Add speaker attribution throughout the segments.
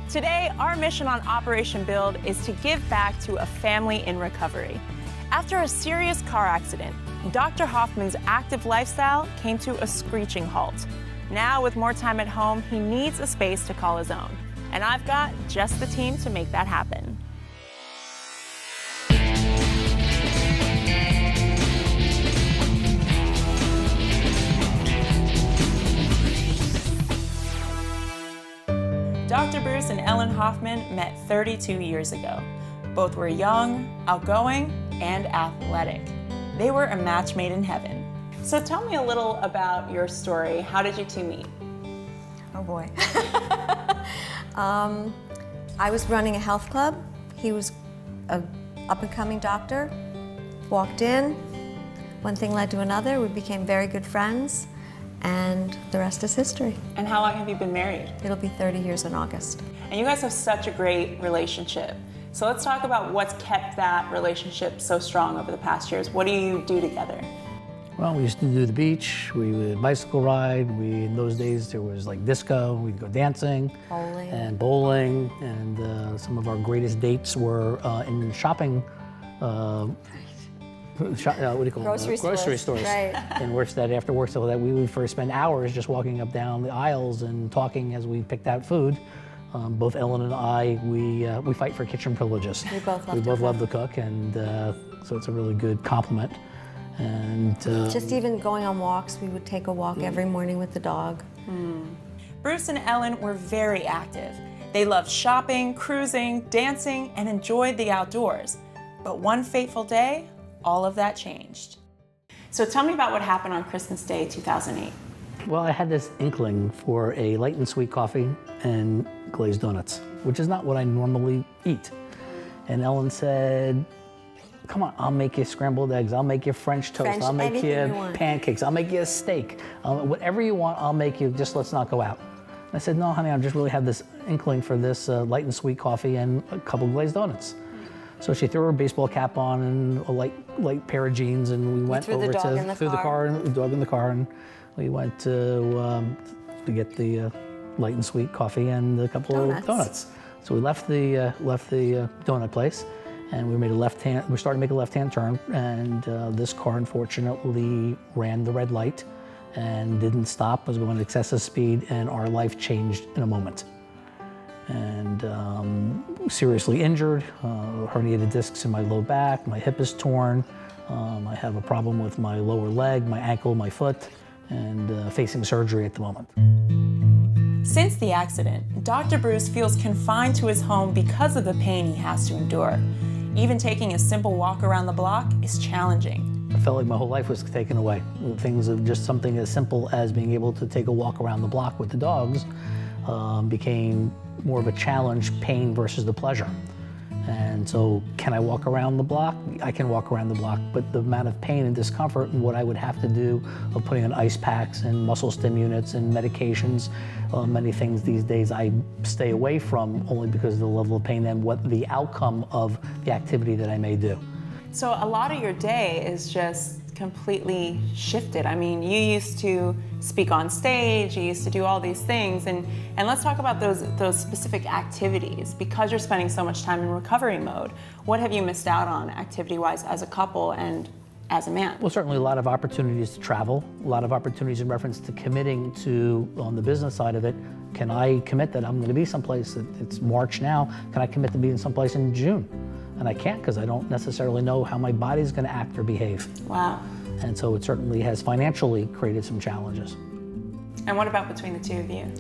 Speaker 1: Today, our mission on Operation Build is to give back to a family in recovery. After a serious car accident, Dr. Hoffman's active lifestyle came to a screeching halt. Now, with more time at home, he needs a space to call his own. And I've got just the team to make that happen. Dr. Bruce and Ellen Hoffman met 32 years ago. Both were young, outgoing, and athletic. They were a match made in heaven. So tell me a little about your story. How did you two meet?
Speaker 2: Oh boy. I was running a health club. He was an up-and-coming doctor. Walked in, one thing led to another. We became very good friends, and the rest is history.
Speaker 1: And how long have you been married?
Speaker 2: It'll be 30 years in August.
Speaker 1: And you guys have such a great relationship. So let's talk about what's kept that relationship so strong over the past years. What do you do together?
Speaker 3: Well, we used to do the beach, we would bicycle ride, in those days there was like disco, we'd go dancing. Bowling, and some of our greatest dates were in shopping, what do you call
Speaker 2: Grocery stores. Right.
Speaker 3: And works that after work, so that we would first spend hours just walking up down the aisles and talking as we picked out food. Both Ellen and I, we fight for kitchen privileges.
Speaker 2: We both
Speaker 3: love to cook, and so it's a really good compliment. And
Speaker 2: just even going on walks, we would take a walk every morning with the dog.
Speaker 1: Bruce and Ellen were very active. They loved shopping, cruising, dancing, and enjoyed the outdoors. But one fateful day, all of that changed. So tell me about what happened on Christmas Day 2008.
Speaker 3: Well, I had this inkling for a light and sweet coffee and glazed donuts, which is not what I normally eat. And Ellen said, come on, I'll make you scrambled eggs, I'll make you French toast, I'll make you pancakes, I'll make you a steak. Whatever you want, I'll make you, just let's not go out. And I said, no, honey, I just really have this inkling for this light and sweet coffee and a couple glazed donuts. So she threw her baseball cap on and a light pair of jeans, and we went over to the car, and the dog in the car, and we went to get the light and sweet coffee and a couple of donuts. So we left the donut place, and we started to make a left-hand turn, and this car unfortunately ran the red light and didn't stop, was going at excessive speed, and our life changed in a moment. And seriously injured, herniated discs in my low back, my hip is torn, I have a problem with my lower leg, my ankle, my foot, and facing surgery at the moment.
Speaker 1: Since the accident, Dr. Bruce feels confined to his home because of the pain he has to endure. Even taking a simple walk around the block is challenging.
Speaker 3: I felt like my whole life was taken away. Things of just something as simple as being able to take a walk around the block with the dogs became more of a challenge, pain versus the pleasure. And so, can I walk around the block? I can walk around the block, but the amount of pain and discomfort and what I would have to do of putting on ice packs and muscle stim units and medications, many things these days I stay away from only because of the level of pain and what the outcome of the activity that I may do.
Speaker 1: So a lot of your day is just completely shifted. I mean, you used to speak on stage, you used to do all these things, and let's talk about those specific activities. Because you're spending so much time in recovery mode, what have you missed out on activity-wise as a couple and as a man?
Speaker 3: Well, certainly a lot of opportunities to travel, a lot of opportunities in reference to committing to, on the business side of it, can I commit that I'm going to be someplace, it's March now, can I commit to being someplace in June? And I can't, because I don't necessarily know how my body's going to act or behave.
Speaker 1: Wow.
Speaker 3: And so it certainly has financially created some challenges.
Speaker 1: And what about between the two of you?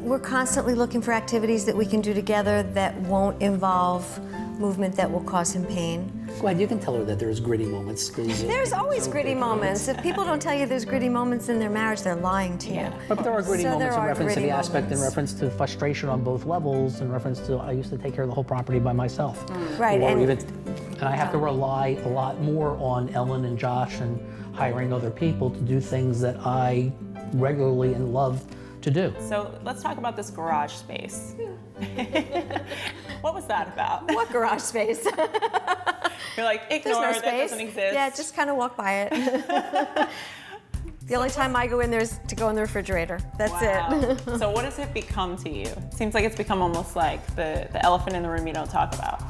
Speaker 2: We're constantly looking for activities that we can do together that won't involve movement that will cause him pain.
Speaker 3: Glad you can tell her that there's gritty moments.
Speaker 2: There's always gritty moments. If people don't tell you there's gritty moments in their marriage, they're lying to you.
Speaker 3: But there are gritty moments in reference to the aspect, in reference to frustration on both levels, in reference to I used to take care of the whole property by myself.
Speaker 2: Right.
Speaker 3: And I have to rely a lot more on Ellen and Josh and hiring other people to do things that I regularly and love to do.
Speaker 1: So let's talk about this garage space. What was that about?
Speaker 2: What garage space?
Speaker 1: You're like, ignore,
Speaker 2: There's no
Speaker 1: that
Speaker 2: space.
Speaker 1: doesn't exist.
Speaker 2: Yeah, just kind of walk by it. The only time I go in there is to go in the refrigerator. That's it.
Speaker 1: Wow. So what has it become to you? It seems like it's become almost like the elephant in the room you don't talk about.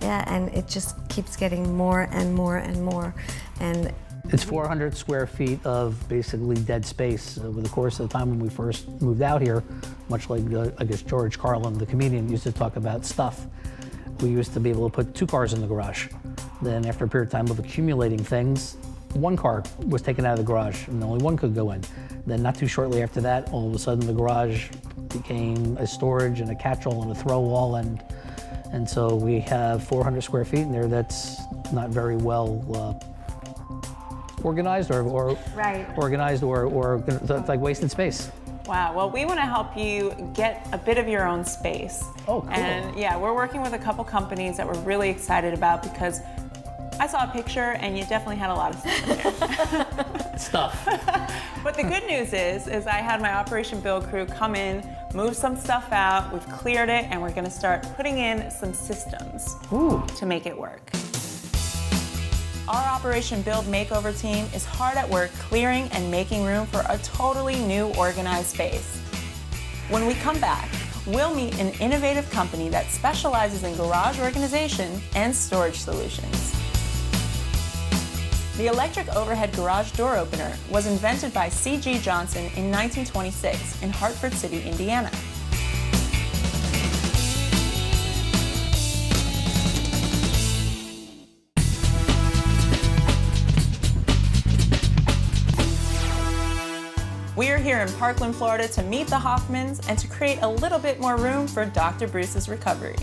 Speaker 2: Yeah, and it just keeps getting more and more and more. And
Speaker 3: It's 400 square feet of basically dead space. Over the course of the time when we first moved out here, much like, I guess, George Carlin, the comedian, used to talk about stuff. We used to be able to put 2 cars in the garage. Then after a period of time of accumulating things, 1 car was taken out of the garage and only 1 could go in. Then not too shortly after that, all of a sudden the garage became a storage and a catch-all and a throw wall, and so we have 400 square feet in there that's not very well organized or
Speaker 1: Right.
Speaker 3: organized or it's like wasted space.
Speaker 1: Wow, well, we want to help you get a bit of your own space.
Speaker 3: Oh, cool.
Speaker 1: And yeah, we're working with a couple companies that we're really excited about because I saw a picture and you definitely had a lot of stuff in there.
Speaker 3: Stuff.
Speaker 1: But the good news is I had my Operation Build crew come in, move some stuff out, we've cleared it, and we're gonna start putting in some systems to make it work. Our Operation Build Makeover team is hard at work clearing and making room for a totally new organized space. When we come back, we'll meet an innovative company that specializes in garage organization and storage solutions. The electric overhead garage door opener was invented by C.G. Johnson in 1926 in Hartford City, Indiana. We are here in Parkland, Florida to meet the Hoffmans and to create a little bit more room for Dr. Bruce's recovery.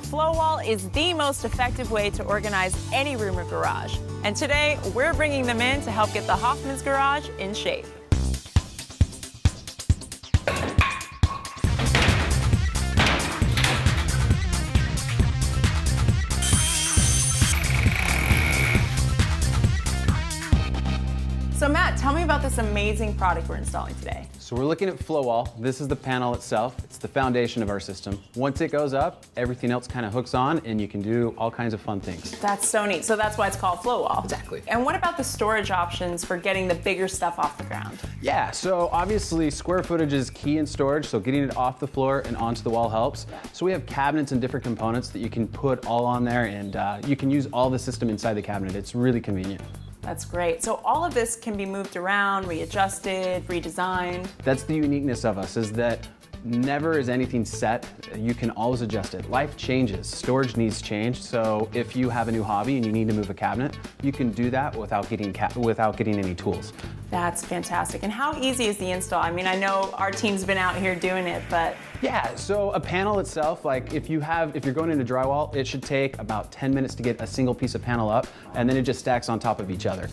Speaker 1: Flow wall is the most effective way to organize any room or garage. And today, we're bringing them in to help get the Hoffman's garage in shape. So Matt, tell me about this amazing product we're installing today.
Speaker 4: So we're looking at flow wall. This is the panel itself. It's the foundation of our system. Once it goes up, everything else kind of hooks on and you can do all kinds of fun things.
Speaker 1: That's so neat. So that's why it's called flow wall.
Speaker 4: Exactly.
Speaker 1: And what about the storage options for getting the bigger stuff off the ground?
Speaker 4: Yeah, so obviously square footage is key in storage, so getting it off the floor and onto the wall helps. So we have cabinets and different components that you can put all on there, and you can use all the system inside the cabinet. It's really convenient.
Speaker 1: That's great. So all of this can be moved around, readjusted, redesigned.
Speaker 4: That's the uniqueness of us, is that never is anything set. You can always adjust it. Life changes, storage needs change. So if you have a new hobby and you need to move a cabinet, you can do that without getting any tools.
Speaker 1: That's fantastic. And how easy is the install? I mean, I know our team's been out here doing it, but
Speaker 4: yeah, so a panel itself, like if you're going into drywall, it should take about 10 minutes to get a single piece of panel up, and then it just stacks on top of each other.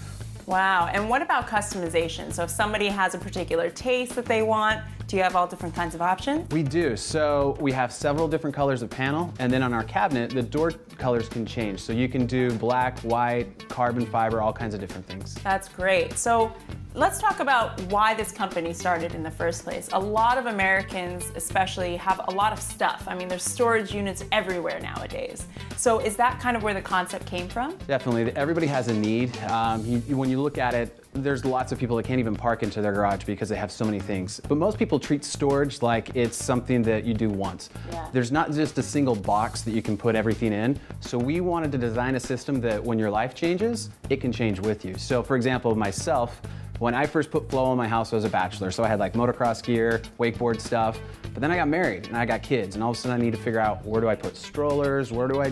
Speaker 1: wow. And what about customization? So if somebody has a particular taste that they want, do you have all different kinds of options?
Speaker 4: We do. So we have several different colors of panel, and then on our cabinet, the door colors can change. So you can do black, white, carbon fiber, all kinds of different things.
Speaker 1: That's great. So let's talk about why this company started in the first place. A lot of Americans especially have a lot of stuff. I mean, there's storage units everywhere nowadays. So is that kind of where the concept came from?
Speaker 4: Definitely. Everybody has a need. When you look at it, there's lots of people that can't even park into their garage because they have so many things. But most people treat storage like it's something that you do once.
Speaker 1: Yeah.
Speaker 4: There's not just a single box that you can put everything in. So we wanted to design a system that when your life changes, it can change with you. So for example, myself, when I first put flow in my house, I was a bachelor. So I had like motocross gear, wakeboard stuff. But then I got married and I got kids, and all of a sudden I need to figure out, where do I put strollers? Where do I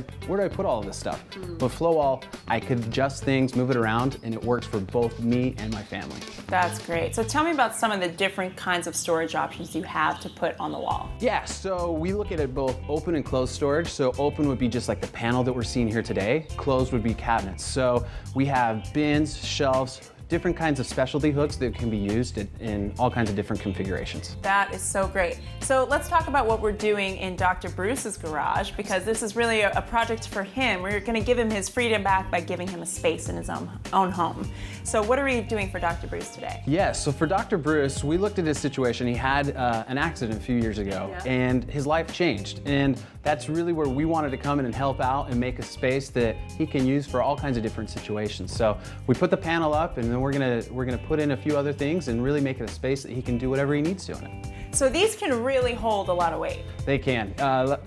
Speaker 4: put all of this stuff? With flow wall, I could adjust things, move it around, and it works for both me and my family.
Speaker 1: That's great. So tell me about some of the different kinds of storage options you have to put on the wall.
Speaker 4: Yeah, so we look at it both open and closed storage. So open would be just like the panel that we're seeing here today. Closed would be cabinets. So we have bins, shelves, different kinds of specialty hooks that can be used in all kinds of different configurations.
Speaker 1: That is so great. So let's talk about what we're doing in Dr. Bruce's garage, because this is really a project for him. We're going to give him his freedom back by giving him a space in his own home. So what are we doing for Dr. Bruce today?
Speaker 4: Yeah, so for Dr. Bruce, we looked at his situation. He had an accident a few years ago, and his life changed. And that's really where we wanted to come in and help out and make a space that he can use for all kinds of different situations. So we put the panel up, and then we're gonna put in a few other things and really make it a space that he can do whatever he needs to in it.
Speaker 1: So these can really hold a lot of weight.
Speaker 4: They can.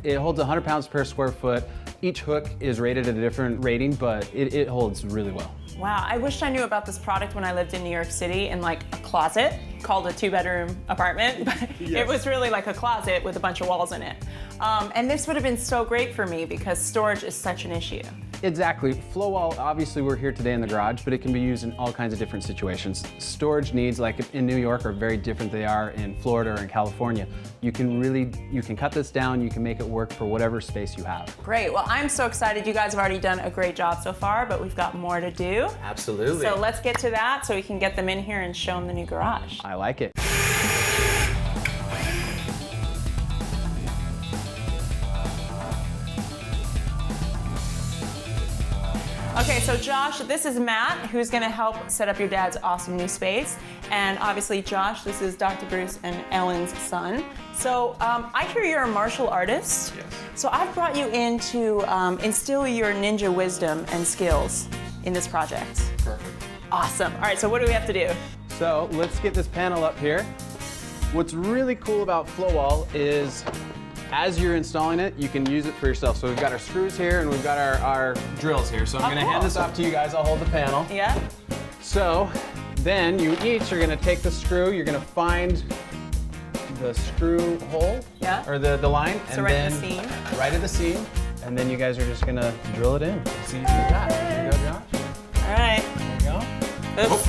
Speaker 4: It holds 100 pounds per square foot. Each hook is rated at a different rating, but it holds really well.
Speaker 1: Wow, I wish I knew about this product when I lived in New York City in like a closet called a 2-bedroom apartment, but it was really like a closet with a bunch of walls in it. And this would have been so great for me because storage is such an issue.
Speaker 4: Exactly. Flow wall, obviously we're here today in the garage, but it can be used in all kinds of different situations. Storage needs, like in New York, are very different than they are in Florida or in California. You can cut this down, you can make it work for whatever space you have.
Speaker 1: Great, well I'm so excited. You guys have already done a great job so far, but we've got more to do.
Speaker 4: Absolutely.
Speaker 1: So let's get to that so we can get them in here and show them the new garage.
Speaker 4: I like it.
Speaker 1: Okay, so Josh, this is Matt, who's gonna help set up your dad's awesome new space. And obviously, Josh, this is Dr. Bruce and Ellen's son. So I hear you're a martial artist.
Speaker 5: Yes.
Speaker 1: So I've brought you in to instill your ninja wisdom and skills in this project.
Speaker 5: Perfect.
Speaker 1: Awesome. All right, so what do we have to do?
Speaker 4: So let's get this panel up here. What's really cool about flow wall is as you're installing it, you can use it for yourself. So we've got our screws here and we've got our drills here. So I'm gonna hand this off to you guys. I'll hold the panel.
Speaker 1: Yeah?
Speaker 4: So then you each are gonna take the screw, you're gonna find the screw hole,
Speaker 1: Yeah.
Speaker 4: or the line,
Speaker 1: So
Speaker 4: and
Speaker 1: right
Speaker 4: then
Speaker 1: in the seam.
Speaker 4: right at the seam, and then you guys are just gonna drill it in. It's easy as that. Here you go, Josh.
Speaker 1: All right.
Speaker 4: There you go.
Speaker 1: Oops.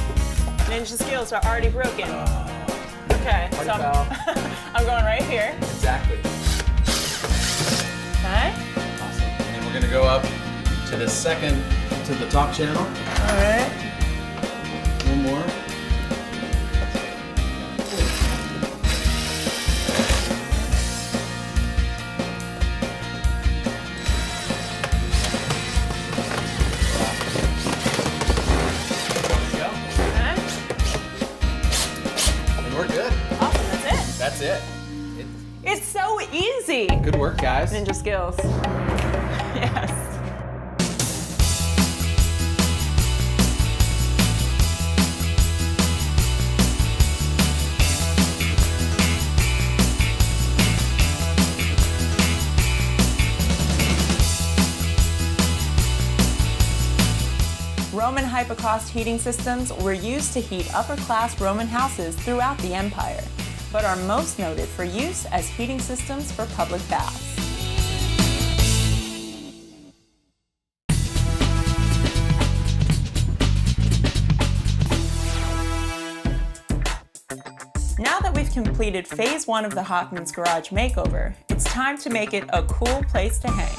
Speaker 1: Ninja skills are already broken. Okay, so
Speaker 4: foul.
Speaker 1: I'm going right here.
Speaker 5: Exactly.
Speaker 1: Okay.
Speaker 5: Awesome. And then we're gonna go up to the top channel.
Speaker 1: All right.
Speaker 5: One more.
Speaker 1: Okay.
Speaker 5: And we're good.
Speaker 1: Awesome, that's it.
Speaker 5: That's it.
Speaker 1: It's so easy.
Speaker 5: Good work, guys.
Speaker 1: Ninja skills. Yes. Roman hypocaust heating systems were used to heat upper-class Roman houses throughout the empire, but are most noted for use as heating systems for public baths. Now that we've completed phase 1 of the Hoffman's garage makeover, it's time to make it a cool place to hang.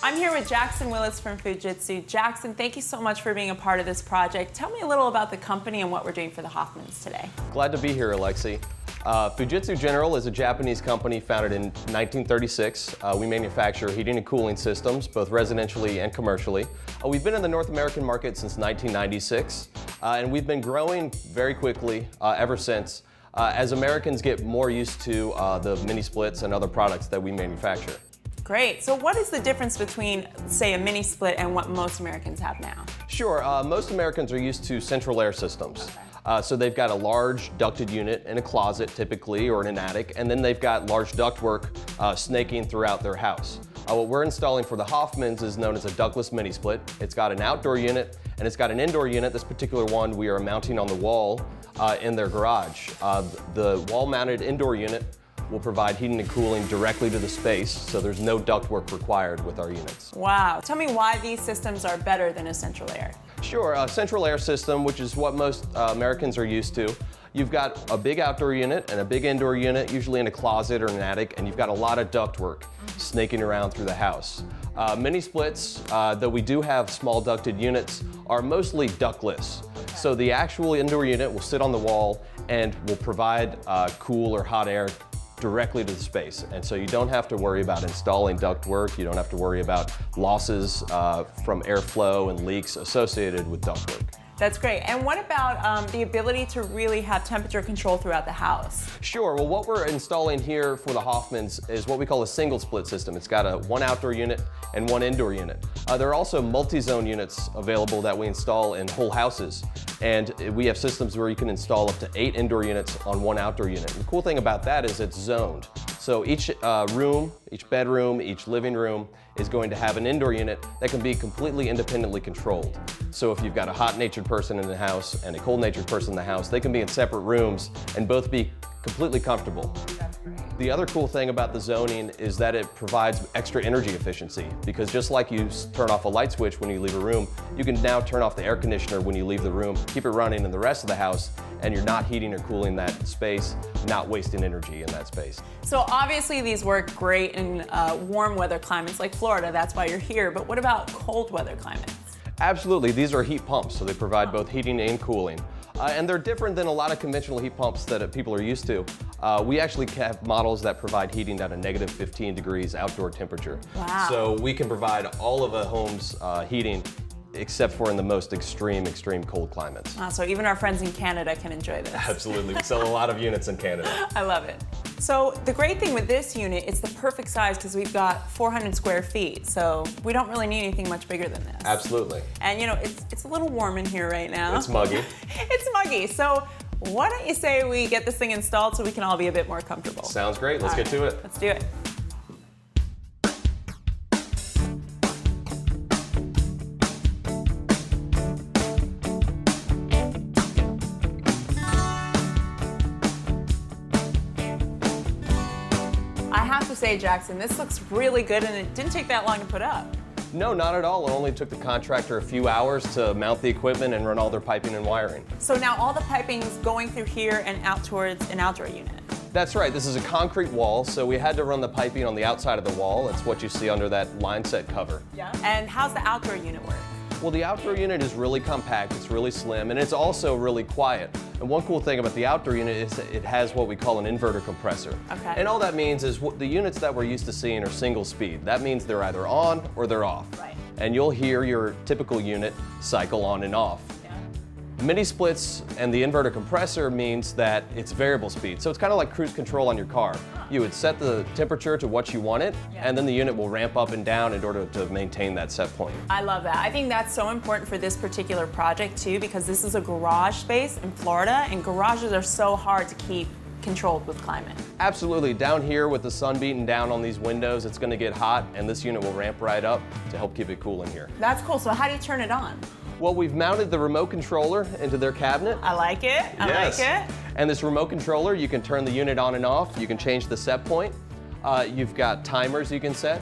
Speaker 1: I'm here with Jackson Willis from Fujitsu. Jackson, thank you so much for being a part of this project. Tell me a little about the company and what we're doing for the Hoffmans today.
Speaker 6: Glad to be here, Alexi. Fujitsu General is a Japanese company founded in 1936. We manufacture heating and cooling systems, both residentially and commercially. We've been in the North American market since 1996, and we've been growing very quickly ever since, as Americans get more used to the mini splits and other products that we manufacture.
Speaker 1: Great. So what is the difference between, say, a mini split and what most Americans have now?
Speaker 6: Sure, most Americans are used to central air systems. So they've got a large ducted unit in a closet typically, or in an attic, and then they've got large ductwork snaking throughout their house. What we're installing for the Hoffmans is known as a ductless mini split. It's got an outdoor unit and it's got an indoor unit. This particular one we are mounting on the wall in their garage. The wall-mounted indoor unit will provide heating and cooling directly to the space, so there's no ductwork required with our units.
Speaker 1: Wow. Tell me why these systems are better than a central air.
Speaker 6: Sure, a central air system, which is what most Americans are used to. You've got a big outdoor unit and a big indoor unit, usually in a closet or an attic, and you've got a lot of ductwork snaking around through the house. Mini splits, though we do have small ducted units, are mostly ductless. So the actual indoor unit will sit on the wall and will provide cool or hot air directly to the space. And so you don't have to worry about installing ductwork, you don't have to worry about losses from airflow and leaks associated with ductwork.
Speaker 1: That's great. And what about the ability to really have temperature control throughout the house?
Speaker 6: Sure, well what we're installing here for the Hoffmans is what we call a single split system. It's got one outdoor unit and one indoor unit. There are also multi-zone units available that we install in whole houses. And we have systems where you can install up to 8 indoor units on 1 outdoor unit. And the cool thing about that is it's zoned. So each room, each bedroom, each living room is going to have an indoor unit that can be completely independently controlled. So if you've got a hot-natured person in the house and a cold-natured person in the house, they can be in separate rooms and both be completely comfortable. The other cool thing about the zoning is that it provides extra energy efficiency, because just like you turn off a light switch when you leave a room, you can now turn off the air conditioner when you leave the room, keep it running in the rest of the house, and you're not heating or cooling that space, not wasting energy in that space.
Speaker 1: So obviously these work great in warm weather climates like Florida, that's why you're here, but what about cold weather climates?
Speaker 6: Absolutely, these are heat pumps, so they provide both heating and cooling. And they're different than a lot of conventional heat pumps that people are used to. We actually have models that provide heating down to negative 15 degrees outdoor temperature.
Speaker 1: Wow.
Speaker 6: So we can provide all of a home's heating except for in the most extreme cold climates.
Speaker 1: So even our friends in Canada can enjoy this.
Speaker 6: Absolutely, we sell a lot of units in Canada.
Speaker 1: I love it. So the great thing with this unit, it's the perfect size because we've got 400 square feet, so we don't really need anything much bigger than this.
Speaker 6: Absolutely.
Speaker 1: And you know, it's a little warm in here right now.
Speaker 6: It's muggy.
Speaker 1: It's muggy, so why don't you say we get this thing installed so we can all be a bit more comfortable?
Speaker 6: Sounds great, let's get to it.
Speaker 1: Let's do it. I have to say, Jackson, this looks really good and it didn't take that long to put up.
Speaker 6: No, not at all. It only took the contractor a few hours to mount the equipment and run all their piping and wiring.
Speaker 1: So now all the piping is going through here and out towards an outdoor unit.
Speaker 6: That's right, this is a concrete wall, so we had to run the piping on the outside of the wall. It's what you see under that line set cover.
Speaker 1: Yeah. And how's the outdoor unit work?
Speaker 6: Well, the outdoor unit is really compact, it's really slim, and it's also really quiet. And one cool thing about the outdoor unit is that it has what we call an inverter compressor.
Speaker 1: Okay.
Speaker 6: And all that means is the units that we're used to seeing are single speed. That means they're either on or they're off.
Speaker 1: Right.
Speaker 6: And you'll hear your typical unit cycle on and off. Mini splits and the inverter compressor means that it's variable speed. So it's kind of like cruise control on your car. You would set the temperature to what you want it, and then the unit will ramp up and down in order to maintain that set point.
Speaker 1: I love that. I think that's so important for this particular project too, because this is a garage space in Florida, and garages are so hard to keep controlled with climate.
Speaker 6: Absolutely. Down here with the sun beating down on these windows, it's going to get hot, and this unit will ramp right up to help keep it cool in here.
Speaker 1: That's cool. So how do you turn it on?
Speaker 6: Well, we've mounted the remote controller into their cabinet.
Speaker 1: I like it. I like it.
Speaker 6: And this remote controller, you can turn the unit on and off. You can change the set point. You've got timers you can set.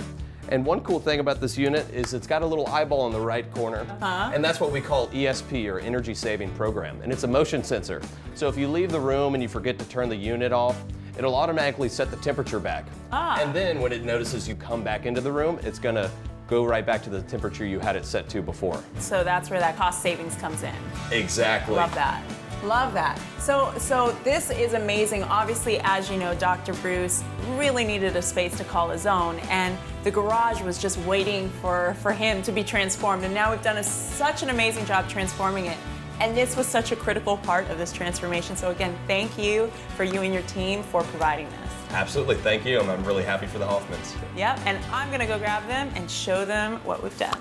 Speaker 6: And one cool thing about this unit is it's got a little eyeball in the right corner. And that's what we call ESP, or Energy Saving Program. And it's a motion sensor. So if you leave the room and you forget to turn the unit off, it'll automatically set the temperature back. And then when it notices you come back into the room, it's going to go right back to the temperature you had it set to before.
Speaker 1: So that's where that cost savings comes in.
Speaker 6: Exactly.
Speaker 1: Love that. Love that. So this is amazing. Obviously, as you know, Dr. Bruce really needed a space to call his own, and the garage was just waiting for him to be transformed. And now we've done such an amazing job transforming it. And this was such a critical part of this transformation. So again, thank you for you and your team for providing this.
Speaker 6: Absolutely, thank you. I'm really happy for the Hoffmans.
Speaker 1: Yep, and I'm gonna go grab them and show them what we've done.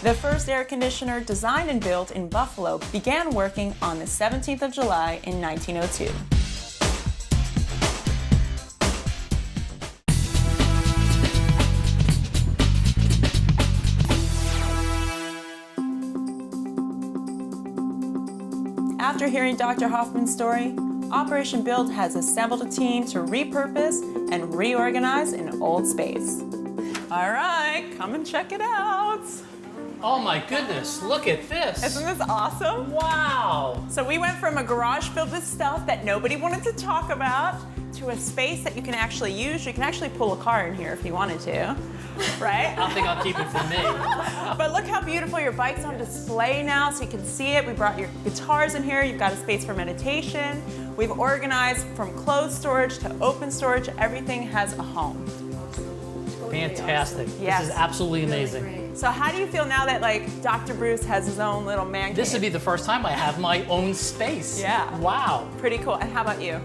Speaker 1: The first air conditioner designed and built in Buffalo began working on the 17th of July in 1902. After hearing Dr. Hoffman's story, Operation Build has assembled a team to repurpose and reorganize an old space. All right, come and check it out.
Speaker 7: Oh my goodness, look at this.
Speaker 1: Isn't this awesome?
Speaker 7: Wow.
Speaker 1: So we went from a garage filled with stuff that nobody wanted to talk about to a space that you can actually use. You can actually pull a car in here if you wanted to, right?
Speaker 7: I think I'll keep it for me.
Speaker 1: But look how beautiful your bike's on display now so you can see it. We brought your guitars in here. You've got a space for meditation. We've organized from closed storage to open storage. Everything has a home.
Speaker 7: Fantastic.
Speaker 1: Yes.
Speaker 7: This is absolutely amazing.
Speaker 1: So how do you feel now that like Dr. Bruce has his own little man cave?
Speaker 7: This would be the first time I have my own space.
Speaker 1: Yeah.
Speaker 7: Wow.
Speaker 1: Pretty cool. And how about you?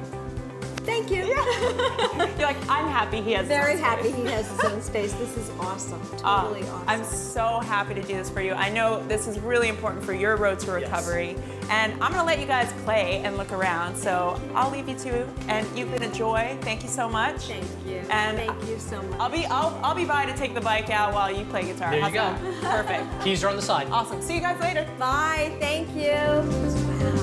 Speaker 2: Thank you.
Speaker 1: You're like, I'm happy he has his
Speaker 2: Very
Speaker 1: own
Speaker 2: happy
Speaker 1: space.
Speaker 2: he has his own space. This is awesome. Totally awesome.
Speaker 1: I'm so happy to do this for you. I know this is really important for your road to recovery. And I'm gonna let you guys play and look around. So I'll leave you to, and you've been a joy. Thank you so much.
Speaker 2: Thank you.
Speaker 1: And
Speaker 2: Thank you so much.
Speaker 1: I'll be by to take the bike out while you play guitar.
Speaker 7: There you
Speaker 1: How's
Speaker 7: go.
Speaker 1: that? Perfect.
Speaker 7: Keys are on the side.
Speaker 1: Awesome. See you guys later.
Speaker 2: Bye. Thank you.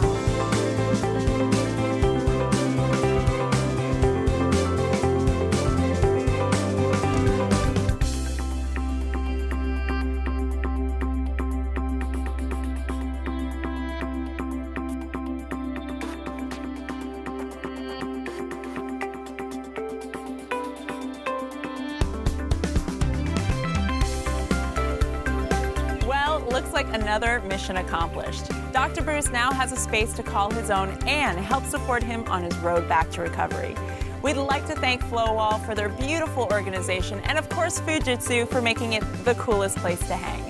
Speaker 2: Wow.
Speaker 1: Well, looks like another mission accomplished. Dr. Bruce now has a space to call his own and help support him on his road back to recovery. We'd like to thank Flowwall for their beautiful organization and of course Fujitsu for making it the coolest place to hang.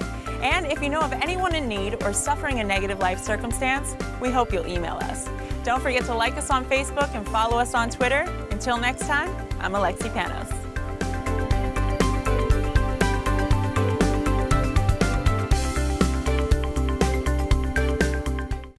Speaker 1: And if you know of anyone in need or suffering a negative life circumstance, we hope you'll email us. Don't forget to like us on Facebook and follow us on Twitter. Until next time, I'm Alexi Panos.